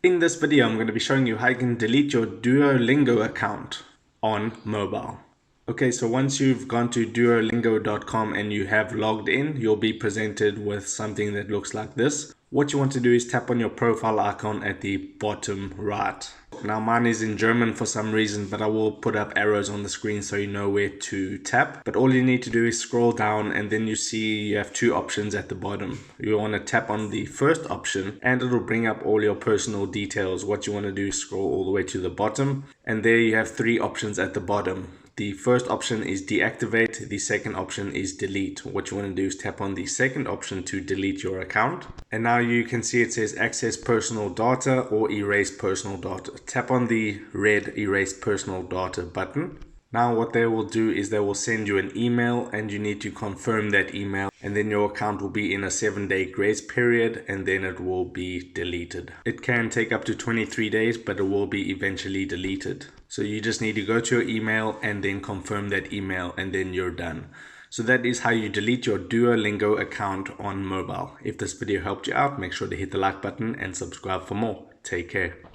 In this video, I'm going to be showing you how you can delete your Duolingo account on mobile. Okay, so once you've gone to duolingo.com and you have logged in, you'll be presented with something that looks like this. What you want to do is tap on your profile icon at the bottom right. Now mine is in German for some reason, but I will put up arrows on the screen so you know where to tap. But all you need to do is scroll down and then you see you have two options at the bottom. You want to tap on the first option and it'll bring up all your personal details. What you want to do is scroll all the way to the bottom and there you have three options at the bottom. The first option is deactivate, the second option is delete. What you want to do is tap on the second option to delete your account. And now you can see it says access personal data or erase personal data. Tap on the red erase personal data button. Now what they will do is they will send you an email and you need to confirm that email, and then your account will be in a 7-day grace period and then it will be deleted. It can take up to 23 days, but it will be eventually deleted. So you just need to go to your email and then confirm that email and then you're done. So that is how you delete your Duolingo account on mobile. If this video helped you out, make sure to hit the like button and subscribe for more. Take care.